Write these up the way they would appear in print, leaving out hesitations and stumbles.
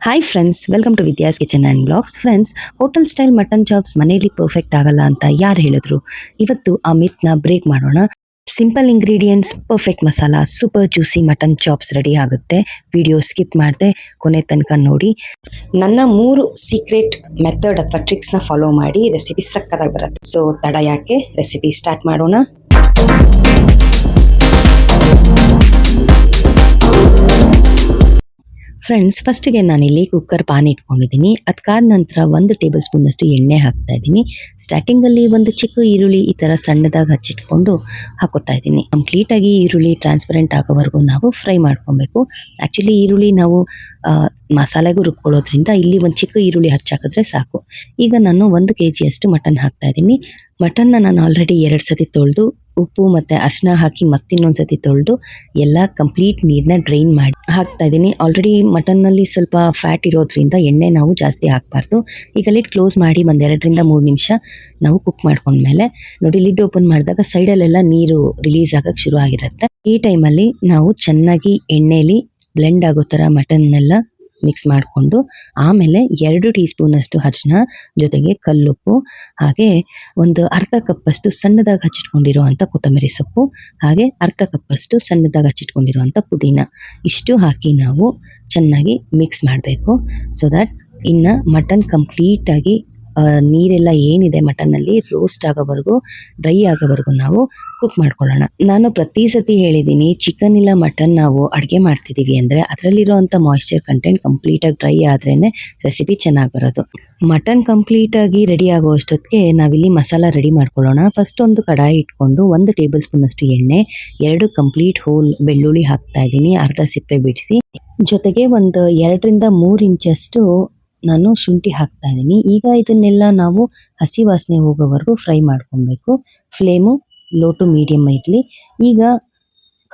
Hi friends, welcome to Vidya's kitchen and blogs. Friends, hotel style mutton chops ಮನೆಯಲ್ಲಿ perfect ಆಗಲ್ಲ ಅಂತ ಯಾರು ಹೇಳಿದ್ರು? ಇವತ್ತು ಆ ಮಿತ್ನ ಬ್ರೇಕ್ ಮಾಡೋಣ. Simple ingredients, perfect masala, super juicy mutton chops ready ಆಗುತ್ತೆ. ವಿಡಿಯೋ ಸ್ಕಿಪ್ ಮಾಡದೆ ಕೊನೆ ತನಕ ನೋಡಿ. ನನ್ನ 3 ಸೀಕ್ರೆಟ್ ಮೆಥಡ್ ಅಥವಾ ಟ್ರಿಕ್ಸ್ನ ಫಾಲೋ ಮಾಡಿ ರೆಸಿಪಿ ಸಕ್ಕತ್ತಾಗಿ ಬರುತ್ತೆ. ಸೊ ತಡ ಯಾಕೆ, ರೆಸಿಪಿ ಸ್ಟಾರ್ಟ್ ಮಾಡೋಣ. ಫ್ರೆಂಡ್ಸ್, ಫಸ್ಟಿಗೆ ನಾನಿಲ್ಲಿ ಕುಕ್ಕರ್ ಪಾನ್ ಇಟ್ಕೊಂಡಿದ್ದೀನಿ. ಅದಕ್ಕಾದ ನಂತರ 1 ಟೇಬಲ್ ಸ್ಪೂನಷ್ಟು ಎಣ್ಣೆ ಹಾಕ್ತಾ ಇದ್ದೀನಿ. ಸ್ಟಾರ್ಟಿಂಗಲ್ಲಿ ಒಂದು ಚಿಕ್ಕ ಈರುಳ್ಳಿ ಈ ಥರ ಸಣ್ಣದಾಗಿ ಹಚ್ಚಿಟ್ಕೊಂಡು ಹಾಕೋತಾ ಇದ್ದೀನಿ. ಕಂಪ್ಲೀಟಾಗಿ ಈರುಳ್ಳಿ ಟ್ರಾನ್ಸ್ಪರೆಂಟ್ ಆಗೋವರೆಗೂ ನಾವು ಫ್ರೈ ಮಾಡ್ಕೊಬೇಕು. ಆ್ಯಕ್ಚುಲಿ ಈರುಳ್ಳಿ ನಾವು ಮಸಾಲೆಗೂ ರುಬ್ಕೊಳ್ಳೋದ್ರಿಂದ ಇಲ್ಲಿ ಒಂದು ಚಿಕ್ಕ ಈರುಳ್ಳಿ ಹಚ್ಚಾಕಿದ್ರೆ ಸಾಕು. ಈಗ ನಾನು 1 kg ಮಟನ್ ಹಾಕ್ತಾ ಇದ್ದೀನಿ. ಮಟನ್ನ ನಾನು ಆಲ್ರೆಡಿ 2 ಸತಿ ತೊಳೆದು ಉಪ್ಪು ಮತ್ತು ಅರಿಶಿನ ಹಾಕಿ ಮತ್ತಿನ್ನೊಂದು ಸತಿ ತೊಳೆದು ಎಲ್ಲ ಕಂಪ್ಲೀಟ್ ನೀರನ್ನ ಡ್ರೈನ್ ಮಾಡಿ ಹಾಕ್ತಾ ಇದ್ದೀನಿ. ಆಲ್ರೆಡಿ ಮಟನ್ನಲ್ಲಿ ಸ್ವಲ್ಪ ಫ್ಯಾಟ್ ಇರೋದ್ರಿಂದ ಎಣ್ಣೆ ನಾವು ಜಾಸ್ತಿ ಹಾಕಬಾರ್ದು. ಈಗ ಲಿಡ್ ಕ್ಲೋಸ್ ಮಾಡಿ 1 2 3 ನಿಮಿಷ ನಾವು ಕುಕ್ ಮಾಡ್ಕೊಂಡ್ಮೇಲೆ ನೋಡಿ, ಲಿಡ್ ಓಪನ್ ಮಾಡಿದಾಗ ಸೈಡಲ್ಲೆಲ್ಲ ನೀರು ರಿಲೀಸ್ ಆಗೋಕ್ಕೆ ಶುರು ಆಗಿರುತ್ತೆ. ಈ ಟೈಮಲ್ಲಿ ನಾವು ಚೆನ್ನಾಗಿ ಎಣ್ಣೆಲಿ ಬ್ಲೆಂಡ್ ಆಗೋ ಥರ ಮಟನ್ನೆಲ್ಲ ಮಿಕ್ಸ್ ಮಾಡಿಕೊಂಡು ಆಮೇಲೆ 2 ಟೀ ಸ್ಪೂನಷ್ಟು ಅರಿಶಿನ ಜೊತೆಗೆ ಕಲ್ಲುಪ್ಪು, ಹಾಗೆ ಒಂದು ಅರ್ಧ ಕಪ್ಪಷ್ಟು ಸಣ್ಣದಾಗಿ ಹಚ್ಚಿಟ್ಕೊಂಡಿರುವಂಥ ಕೊತ್ತಂಬರಿ ಸೊಪ್ಪು, ಹಾಗೆ ಅರ್ಧ ಕಪ್ಪಷ್ಟು ಸಣ್ಣದಾಗಿ ಹಚ್ಚಿಟ್ಕೊಂಡಿರುವಂಥ ಪುದೀನ, ಇಷ್ಟು ಹಾಕಿ ನಾವು ಚೆನ್ನಾಗಿ ಮಿಕ್ಸ್ ಮಾಡಬೇಕು. ಸೊ ದ್ಯಾಟ್ ಇನ್ನು ಮಟನ್ ಕಂಪ್ಲೀಟಾಗಿ ನೀರೆಲ್ಲ ಏನಿದೆ ಮಟನ್ನಲ್ಲಿ ರೋಸ್ಟ್ ಆಗೋವರೆಗೂ, ಡ್ರೈ ಆಗೋವರೆಗೂ ನಾವು ಕುಕ್ ಮಾಡ್ಕೊಳ್ಳೋಣ. ನಾನು ಪ್ರತಿ ಸತಿ ಹೇಳಿದ್ದೀನಿ, ಚಿಕನ್ ಇಲ್ಲ ಮಟನ್ ನಾವು ಅಡುಗೆ ಮಾಡ್ತಿದ್ದೀವಿ ಅಂದರೆ ಅದರಲ್ಲಿರೋವಂಥ ಮಾಯ್ಶ್ಚರ್ ಕಂಟೆಂಟ್ ಕಂಪ್ಲೀಟಾಗಿ ಡ್ರೈ ಆದ್ರೇ ರೆಸಿಪಿ ಚೆನ್ನಾಗಿ ಬರೋದು. ಮಟನ್ ಕಂಪ್ಲೀಟಾಗಿ ರೆಡಿ ಆಗೋ ಅಷ್ಟೊತ್ತಿಗೆ ನಾವಿಲ್ಲಿ ಮಸಾಲ ರೆಡಿ ಮಾಡ್ಕೊಳ್ಳೋಣ. ಫಸ್ಟ್ ಒಂದು ಕಡಾಯಿ ಇಟ್ಕೊಂಡು 1 ಟೇಬಲ್ ಸ್ಪೂನಷ್ಟು ಎಣ್ಣೆ, 2 ಕಂಪ್ಲೀಟ್ ಹೋಲ್ ಬೆಳ್ಳುಳ್ಳಿ ಹಾಕ್ತಾ ಇದ್ದೀನಿ, ಅರ್ಧ ಸಿಪ್ಪೆ ಬಿಡಿಸಿ, ಜೊತೆಗೆ ಒಂದು 2 3 ಇಂಚಷ್ಟು ನಾನು ಶುಂಠಿ ಹಾಕ್ತಾ ಇದ್ದೀನಿ. ಈಗ ಇದನ್ನೆಲ್ಲ ನಾವು ಹಸಿ ವಾಸನೆ ಹೋಗೋವರೆಗೂ ಫ್ರೈ ಮಾಡ್ಕೊಬೇಕು. ಫ್ಲೇಮು ಲೋ ಟು ಮೀಡಿಯಮ್ ಇರಲಿ. ಈಗ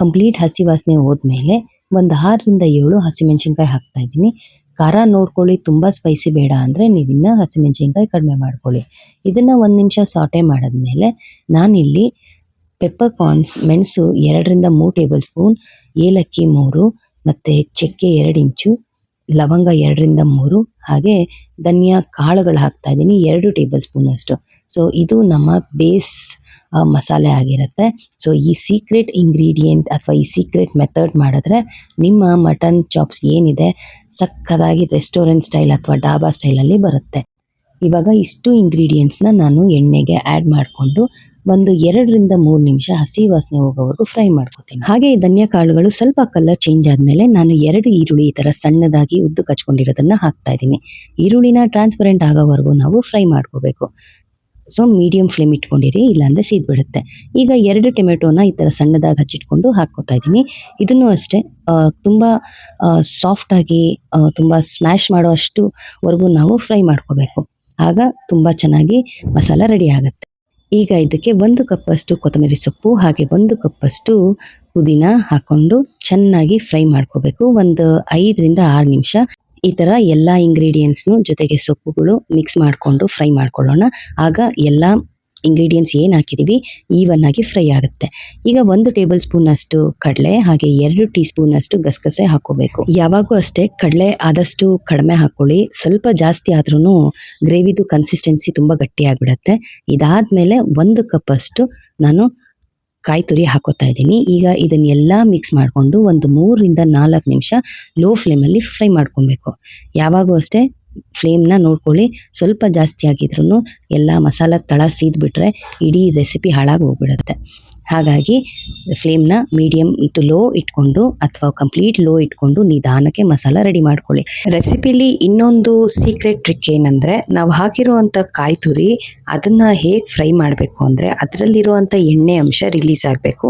ಕಂಪ್ಲೀಟ್ ಹಸಿ ವಾಸನೆ ಹೋದ್ಮೇಲೆ ಒಂದು 6 7 ಹಸಿಮೆಣ್ಸಿನ್ಕಾಯಿ ಹಾಕ್ತಾ ಇದ್ದೀನಿ. ಖಾರ ನೋಡ್ಕೊಳ್ಳಿ, ತುಂಬ ಸ್ಪೈಸಿ ಬೇಡ ಅಂದರೆ ನೀವಿನ್ನು ಹಸಿಮೆಣ್ಸಿನ್ಕಾಯಿ ಕಡಿಮೆ ಮಾಡ್ಕೊಳ್ಳಿ. ಇದನ್ನು 1 ನಿಮಿಷ ಸಾಟೆ ಮಾಡಿದ್ಮೇಲೆ ನಾನಿಲ್ಲಿ ಪೆಪ್ಪರ್ ಕಾರ್ನ್ಸ್, ಮೆಣಸು 2 3 ಟೇಬಲ್ ಸ್ಪೂನ್, ಏಲಕ್ಕಿ 3 ಮತ್ತು ಚಕ್ಕೆ 2 ಇಂಚು, ಲವಂಗ 2 3, ಹಾಗೆ ಧನಿಯಾ ಕಾಳುಗಳು ಹಾಕ್ತಾ ಇದ್ದೀನಿ 2 ಟೇಬಲ್ ಸ್ಪೂನಷ್ಟು. ಸೊ ಇದು ನಮ್ಮ ಬೇಸ್ ಮಸಾಲೆ ಆಗಿರುತ್ತೆ. ಸೊ ಈ ಸೀಕ್ರೆಟ್ ಇಂಗ್ರೀಡಿಯೆಂಟ್ ಅಥವಾ ಈ ಸೀಕ್ರೆಟ್ ಮೆಥಡ್ ಮಾಡಿದ್ರೆ ನಿಮ್ಮ ಮಟನ್ ಚಾಪ್ಸ್ ಏನಿದೆ ಸಕ್ಕದಾಗಿ ರೆಸ್ಟೋರೆಂಟ್ ಸ್ಟೈಲ್ ಅಥವಾ ಡಾಬಾ ಸ್ಟೈಲಲ್ಲಿ ಬರುತ್ತೆ. ಇವಾಗ ಇಷ್ಟು ಇಂಗ್ರೀಡಿಯೆಂಟ್ಸ್ನ ನಾನು ಎಣ್ಣೆಗೆ ಆ್ಯಡ್ ಮಾಡಿಕೊಂಡು ಒಂದು 2 3 ನಿಮಿಷ ಹಸಿ ವಾಸನೆ ಹೋಗೋವರೆಗೂ ಫ್ರೈ ಮಾಡ್ಕೋತೀನಿ. ಹಾಗೆ ಈ ಧನಿಯಾ ಕಾಳುಗಳು ಸ್ವಲ್ಪ ಕಲರ್ ಚೇಂಜ್ ಆದಮೇಲೆ ನಾನು 2 ಈರುಳ್ಳಿ ಈ ಥರ ಸಣ್ಣದಾಗಿ ಉದ್ದು ಹಚ್ಕೊಂಡಿರೋದನ್ನು ಹಾಕ್ತಾ ಇದ್ದೀನಿ. ಈರುಳ್ಳಿನ ಟ್ರಾನ್ಸ್ಪರೆಂಟ್ ಆಗೋವರೆಗೂ ನಾವು ಫ್ರೈ ಮಾಡ್ಕೋಬೇಕು. ಸೊ ಮೀಡಿಯಮ್ ಫ್ಲೇಮ್ ಇಟ್ಕೊಂಡಿರಿ, ಇಲ್ಲಾಂದರೆ ಸೀದ್ಬಿಡುತ್ತೆ. ಈಗ 2 ಟೊಮೆಟೊನ ಈ ಥರ ಸಣ್ಣದಾಗಿ ಹಚ್ಚಿಟ್ಕೊಂಡು ಹಾಕ್ಕೋತಾ ಇದ್ದೀನಿ. ಇದನ್ನು ಅಷ್ಟೇ ತುಂಬ ಸಾಫ್ಟಾಗಿ ತುಂಬ ಸ್ಮ್ಯಾಶ್ ಮಾಡೋ ಅಷ್ಟುವರೆಗೂ ನಾವು ಫ್ರೈ ಮಾಡ್ಕೋಬೇಕು. ಆಗ ತುಂಬ ಚೆನ್ನಾಗಿ ಮಸಾಲ ರೆಡಿ ಆಗುತ್ತೆ. ಈಗ ಇದಕ್ಕೆ 1 ಕಪ್ಪಷ್ಟು ಕೊತ್ತಂಬರಿ ಸೊಪ್ಪು, ಹಾಗೆ 1 ಕಪ್ಪಷ್ಟು ಪುದೀನ ಹಾಕ್ಕೊಂಡು ಚೆನ್ನಾಗಿ ಫ್ರೈ ಮಾಡ್ಕೋಬೇಕು. ಒಂದು 5 6 ನಿಮಿಷ ಈ ಥರ ಎಲ್ಲ ಇಂಗ್ರೀಡಿಯೆಂಟ್ಸ್ನು ಜೊತೆಗೆ ಸೊಪ್ಪುಗಳು ಮಿಕ್ಸ್ ಮಾಡಿಕೊಂಡು ಫ್ರೈ ಮಾಡ್ಕೊಳ್ಳೋಣ. ಆಗ ಎಲ್ಲ ಇಂಗ್ರೀಡಿಯೆಂಟ್ಸ್ ಏನು ಹಾಕಿದ್ದೀವಿ ಈವನ್ ಆಗಿ ಫ್ರೈ ಆಗುತ್ತೆ. ಈಗ 1 ಟೇಬಲ್ ಸ್ಪೂನಷ್ಟು ಕಡಲೆ, ಹಾಗೆ 2 ಟೀ ಸ್ಪೂನಷ್ಟು ಗಸಗಸೆ ಹಾಕೋಬೇಕು. ಯಾವಾಗೂ ಅಷ್ಟೇ ಕಡಲೆ ಆದಷ್ಟು ಕಡಿಮೆ ಹಾಕ್ಕೊಳ್ಳಿ, ಸ್ವಲ್ಪ ಜಾಸ್ತಿ ಆದ್ರೂ ಗ್ರೇವಿದು ಕನ್ಸಿಸ್ಟೆನ್ಸಿ ತುಂಬ ಗಟ್ಟಿಯಾಗಿಬಿಡುತ್ತೆ. ಇದಾದಮೇಲೆ 1 ಕಪ್ಪಷ್ಟು ನಾನು ಕಾಯಿ ತುರಿ ಹಾಕೋತಾ ಇದ್ದೀನಿ. ಈಗ ಇದನ್ನೆಲ್ಲ ಮಿಕ್ಸ್ ಮಾಡಿಕೊಂಡು ಒಂದು 3 4 ನಿಮಿಷ ಲೋ ಫ್ಲೇಮಲ್ಲಿ ಫ್ರೈ ಮಾಡ್ಕೊಬೇಕು. ಯಾವಾಗೂ ಅಷ್ಟೇ ಫ್ಲೇಮ್ನ ನೋಡ್ಕೊಳ್ಳಿ, ಸ್ವಲ್ಪ ಜಾಸ್ತಿ ಆಗಿದ್ರೂ ಎಲ್ಲ ಮಸಾಲ ತಳ ಸೀದ್ಬಿಟ್ರೆ ಇಡೀ ರೆಸಿಪಿ ಹಾಳಾಗಿ ಹೋಗ್ಬಿಡುತ್ತೆ. ಹಾಗಾಗಿ ಫ್ಲೇಮ್ನ ಮೀಡಿಯಮ್ ಟು ಲೋ ಇಟ್ಕೊಂಡು ಅಥವಾ ಕಂಪ್ಲೀಟ್ ಲೋ ಇಟ್ಕೊಂಡು ನಿಧಾನಕ್ಕೆ ಮಸಾಲ ರೆಡಿ ಮಾಡ್ಕೊಳ್ಳಿ. ರೆಸಿಪಿಲಿ ಇನ್ನೊಂದು ಸೀಕ್ರೆಟ್ ಟ್ರಿಕ್ ಏನಂದರೆ, ನಾವು ಹಾಕಿರುವಂಥ ಕಾಯಿ ತುರಿ ಅದನ್ನು ಹೇಗೆ ಫ್ರೈ ಮಾಡಬೇಕು ಅಂದರೆ ಅದರಲ್ಲಿರುವಂಥ ಎಣ್ಣೆ ಅಂಶ ರಿಲೀಸ್ ಆಗಬೇಕು.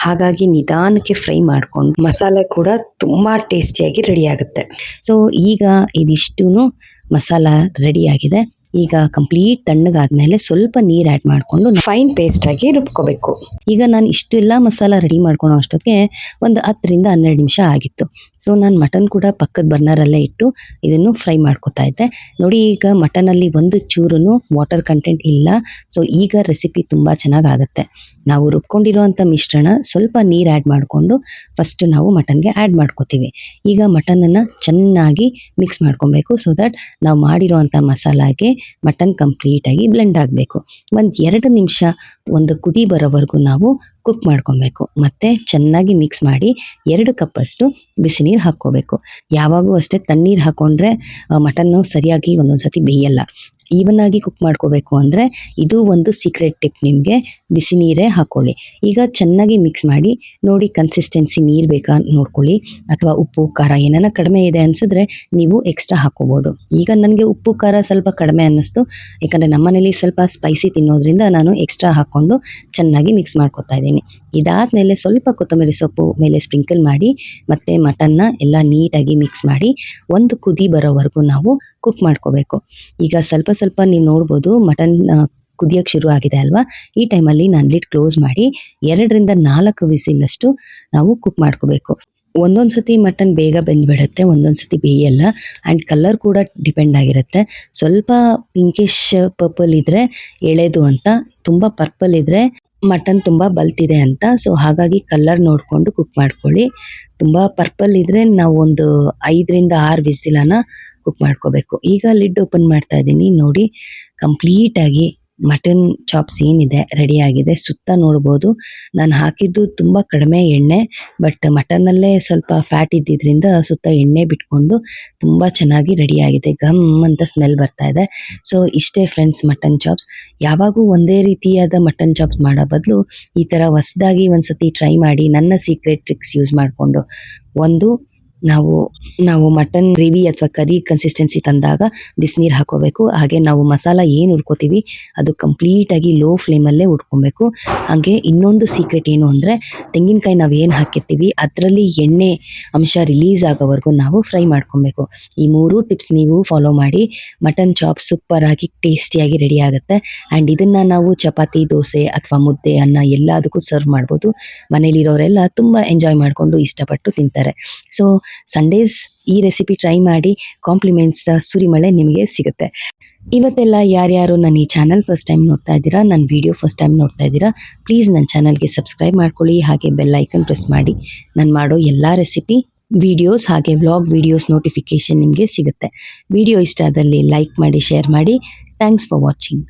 ಹಾಗಾಗಿ ನಿಧಾನಕ್ಕೆ ಫ್ರೈ ಮಾಡ್ಕೊಂಡು ಮಸಾಲೆ ಕೂಡ ತುಂಬ ಟೇಸ್ಟಿಯಾಗಿ ರೆಡಿ ಆಗುತ್ತೆ. ಸೊ ಈಗ ಇದಿಷ್ಟೂ ಮಸಾಲ ರೆಡಿಯಾಗಿದೆ. ಈಗ ಕಂಪ್ಲೀಟ್ ತಣ್ಣಗಾದ್ಮೇಲೆ ಸ್ವಲ್ಪ ನೀರು ಆ್ಯಡ್ ಮಾಡಿಕೊಂಡು ಫೈನ್ ಪೇಸ್ಟಾಗಿ ರುಬ್ಕೋಬೇಕು. ಈಗ ನಾನು ಇಷ್ಟೆಲ್ಲ ಮಸಾಲ ರೆಡಿ ಮಾಡ್ಕೊಳೋ ಅಷ್ಟೊತ್ತಿಗೆ ಒಂದು 10 12 ನಿಮಿಷ ಆಗಿತ್ತು. ಸೊ ನಾನು ಮಟನ್ ಕೂಡ ಪಕ್ಕದ ಬರ್ನರಲ್ಲೇ ಇಟ್ಟು ಇದನ್ನು ಫ್ರೈ ಮಾಡ್ಕೊತಾ ಇದ್ದೆ. ನೋಡಿ ಈಗ ಮಟನಲ್ಲಿ ಒಂದು ಚೂರು ವಾಟರ್ ಕಂಟೆಂಟ್ ಇಲ್ಲ. ಸೊ ಈಗ ರೆಸಿಪಿ ತುಂಬ ಚೆನ್ನಾಗಿ ಆಗುತ್ತೆ. ನಾವು ರುಬ್ಕೊಂಡಿರೋವಂಥ ಮಿಶ್ರಣ ಸ್ವಲ್ಪ ನೀರು ಆ್ಯಡ್ ಮಾಡಿಕೊಂಡು ಫಸ್ಟ್ ನಾವು ಮಟನ್ಗೆ ಆ್ಯಡ್ ಮಾಡ್ಕೋತೀವಿ. ಈಗ ಮಟನನ್ನು ಚೆನ್ನಾಗಿ ಮಿಕ್ಸ್ ಮಾಡ್ಕೊಬೇಕು. ಸೊ ದಟ್ ನಾವು ಮಾಡಿರೋವಂಥ ಮಸಾಲಾಗೆ ಮಟನ್ ಕಂಪ್ಲೀಟಾಗಿ ಬ್ಲೆಂಡ್ ಆಗಬೇಕು. ಒಂದು 2 ನಿಮಿಷ ಒಂದು ಕುದಿ ಬರೋವರೆಗೂ ನಾವು ಕುಕ್ ಮಾಡ್ಕೊಬೇಕು. ಮತ್ತು ಚೆನ್ನಾಗಿ ಮಿಕ್ಸ್ ಮಾಡಿ 2 ಕಪ್ಪಷ್ಟು ಬಿಸಿ ನೀರು ಹಾಕ್ಕೋಬೇಕು. ಯಾವಾಗೂ ಅಷ್ಟೇ ತಣ್ಣೀರು ಹಾಕ್ಕೊಂಡ್ರೆ ಮಟನ್ನು ಸರಿಯಾಗಿ ಒಂದೊಂದು ಸತಿ ಬೇಯಲ್ಲ. ಈವನ್ ಆಗಿ ಕುಕ್ ಮಾಡ್ಕೋಬೇಕು ಅಂದರೆ ಇದು ಒಂದು ಸೀಕ್ರೆಟ್ ಟಿಪ್ ನಿಮಗೆ. ಬಿಸಿ ನೀರೇ ಹಾಕ್ಕೊಳ್ಳಿ. ಈಗ ಚೆನ್ನಾಗಿ ಮಿಕ್ಸ್ ಮಾಡಿ ನೋಡಿ, ಕನ್ಸಿಸ್ಟೆನ್ಸಿ ನೀರು ಬೇಕಾ ನೋಡ್ಕೊಳ್ಳಿ, ಅಥವಾ ಉಪ್ಪು ಖಾರ ಏನಾರ ಕಡಿಮೆ ಇದೆ ಅನಿಸಿದ್ರೆ ನೀವು ಎಕ್ಸ್ಟ್ರಾ ಹಾಕ್ಕೋಬೋದು. ಈಗ ನನಗೆ ಉಪ್ಪು ಖಾರ ಸ್ವಲ್ಪ ಕಡಿಮೆ ಅನ್ನಿಸ್ತು, ಯಾಕಂದರೆ ನಮ್ಮನೇಲಿ ಸ್ವಲ್ಪ ಸ್ಪೈಸಿ ತಿನ್ನೋದ್ರಿಂದ ನಾನು ಎಕ್ಸ್ಟ್ರಾ ಹಾಕ್ಕೊಂಡು ಚೆನ್ನಾಗಿ ಮಿಕ್ಸ್ ಮಾಡ್ಕೊತಾ ಇದ್ದೀನಿ. ಇದಾದಮೇಲೆ ಸ್ವಲ್ಪ ಕೊತ್ತಂಬರಿ ಸೊಪ್ಪು ಮೇಲೆ ಸ್ಪ್ರಿಂಕಲ್ ಮಾಡಿ ಮತ್ತು ಮಟನ್ನ ಎಲ್ಲ ನೀಟಾಗಿ ಮಿಕ್ಸ್ ಮಾಡಿ ಒಂದು ಕುದಿ ಬರೋವರೆಗೂ ನಾವು ಕುಕ್ ಮಾಡ್ಕೋಬೇಕು. ಈಗ ಸ್ವಲ್ಪ ಸ್ವಲ್ಪ ನೀವು ನೋಡ್ಬೋದು ಮಟನ್ ಕುದಿಯೋಕ್ಕೆ ಶುರು ಆಗಿದೆ ಅಲ್ವಾ. ಈ ಟೈಮಲ್ಲಿ ನಾನು ಲಿಡ್ ಕ್ಲೋಸ್ ಮಾಡಿ 2 ರಿಂದ 4 ವಿಸಿಲಷ್ಟು ನಾವು ಕುಕ್ ಮಾಡ್ಕೋಬೇಕು. ಒಂದೊಂದು ಸತಿ ಮಟನ್ ಬೇಗ ಬೆಂದ್ಬಿಡುತ್ತೆ, ಒಂದೊಂದು ಸತಿ ಬೇಯಲ್ಲ. ಆ್ಯಂಡ್ ಕಲರ್ ಕೂಡ ಡಿಪೆಂಡ್ ಆಗಿರುತ್ತೆ. ಸ್ವಲ್ಪ ಪಿಂಕಿಶ್ ಪರ್ಪಲ್ ಇದ್ದರೆ ಎಳೆದು ಅಂತ, ತುಂಬ ಪರ್ಪಲ್ ಇದ್ದರೆ ಮಟನ್ ತುಂಬ ಬಲ್ತಿದೆ ಅಂತ. ಸೊ ಹಾಗಾಗಿ ಕಲರ್ ನೋಡಿಕೊಂಡು ಕುಕ್ ಮಾಡ್ಕೊಳ್ಳಿ. ತುಂಬ ಪರ್ಪಲ್ ಇದ್ದರೆ ನಾವು ಒಂದು 5 ರಿಂದ 6 ವಿಸಿಲನ್ನು ಕುಕ್ ಮಾಡ್ಕೋಬೇಕು. ಈಗ ಲಿಡ್ ಓಪನ್ ಮಾಡ್ತಾ ಇದ್ದೀನಿ. ನೋಡಿ, ಕಂಪ್ಲೀಟಾಗಿ ಮಟನ್ ಚಾಪ್ಸ್ ಏನಿದೆ ರೆಡಿಯಾಗಿದೆ. ಸುತ್ತ ನೋಡ್ಬೋದು ನಾನು ಹಾಕಿದ್ದು ತುಂಬ ಕಡಿಮೆ ಎಣ್ಣೆ, ಬಟ್ ಮಟನ್ನಲ್ಲೇ ಸ್ವಲ್ಪ ಫ್ಯಾಟ್ ಇದ್ದಿದ್ದರಿಂದ ಸುತ್ತ ಎಣ್ಣೆ ಬಿಟ್ಕೊಂಡು ತುಂಬ ಚೆನ್ನಾಗಿ ರೆಡಿಯಾಗಿದೆ. ಘಮ್ ಅಂತ ಸ್ಮೆಲ್ ಬರ್ತಾ ಇದೆ. ಸೊ ಇಷ್ಟೇ ಫ್ರೆಂಡ್ಸ್ ಮಟನ್ ಚಾಪ್ಸ್. ಯಾವಾಗೂ ಒಂದೇ ರೀತಿಯಾದ ಮಟನ್ ಚಾಪ್ಸ್ ಮಾಡೋ ಬದಲು ಈ ಥರ ಹೊಸದಾಗಿ ಒಂದು ಸತಿ ಟ್ರೈ ಮಾಡಿ. ನನ್ನ ಸೀಕ್ರೆಟ್ ಟ್ರಿಕ್ಸ್ ಯೂಸ್ ಮಾಡಿಕೊಂಡು ಒಂದು ನಾವು ಮಟನ್ ಗ್ರೇವಿ ಅಥವಾ ಕರಿ ಕನ್ಸಿಸ್ಟೆನ್ಸಿ ತಂದಾಗ ಬಿಸಿನೀರು ಹಾಕೋಬೇಕು. ಹಾಗೆ ನಾವು ಮಸಾಲ ಏನು ಹುರ್ಕೋತೀವಿ ಅದು ಕಂಪ್ಲೀಟಾಗಿ ಲೋ ಫ್ಲೇಮಲ್ಲೇ ಉಟ್ಕೊಬೇಕು. ಹಾಗೆ ಇನ್ನೊಂದು ಸೀಕ್ರೆಟ್ ಏನು ಅಂದರೆ, ತೆಂಗಿನಕಾಯಿ ನಾವು ಏನು ಹಾಕಿರ್ತೀವಿ ಅದರಲ್ಲಿ ಎಣ್ಣೆ ಅಂಶ ರಿಲೀಸ್ ಆಗೋವರೆಗೂ ನಾವು ಫ್ರೈ ಮಾಡ್ಕೊಬೇಕು. ಈ 3 ಟಿಪ್ಸ್ ನೀವು ಫಾಲೋ ಮಾಡಿ ಮಟನ್ ಚಾಪ್ ಸೂಪರಾಗಿ ಟೇಸ್ಟಿಯಾಗಿ ರೆಡಿ ಆಗುತ್ತೆ. ಆ್ಯಂಡ್ ಇದನ್ನು ನಾವು ಚಪಾತಿ, ದೋಸೆ ಅಥವಾ ಮುದ್ದೆ, ಅನ್ನ ಎಲ್ಲದಕ್ಕೂ ಸರ್ವ್ ಮಾಡ್ಬೋದು. ಮನೇಲಿರೋರೆಲ್ಲ ತುಂಬ ಎಂಜಾಯ್ ಮಾಡಿಕೊಂಡು ಇಷ್ಟಪಟ್ಟು ತಿಂತಾರೆ. ಸೊ ಸಂಡೇಸ್ ಈ ರೆಸಿಪಿ ಟ್ರೈ ಮಾಡಿ, ಕಾಂಪ್ಲಿಮೆಂಟ್ಸ್ ಸುರಿಮಳೆ ನಿಮಗೆ ಸಿಗುತ್ತೆ. ಇವತ್ತೆಲ್ಲ ಯಾರ್ಯಾರು ನನ್ನ ಈ ಚಾನಲ್ ಫಸ್ಟ್ ಟೈಮ್ ನೋಡ್ತಾ ಇದ್ದೀರಾ, ನನ್ನ ವಿಡಿಯೋ ಫಸ್ಟ್ ಟೈಮ್ ನೋಡ್ತಾ ಇದ್ದೀರಾ, ಪ್ಲೀಸ್ ನನ್ನ ಚಾನಲ್ಗೆ ಸಬ್ಸ್ಕ್ರೈಬ್ ಮಾಡ್ಕೊಳ್ಳಿ. ಹಾಗೆ ಬೆಲ್ ಐಕನ್ ಪ್ರೆಸ್ ಮಾಡಿ. ನಾನು ಮಾಡೋ ಎಲ್ಲ ರೆಸಿಪಿ ವಿಡಿಯೋಸ್ ಹಾಗೆ ವ್ಲಾಗ್ ವಿಡಿಯೋಸ್ ನೋಟಿಫಿಕೇಷನ್ ನಿಮಗೆ ಸಿಗುತ್ತೆ. ವಿಡಿಯೋ ಇಷ್ಟ ಆದಲ್ಲಿ ಲೈಕ್ ಮಾಡಿ, ಶೇರ್ ಮಾಡಿ. Thanks for watching.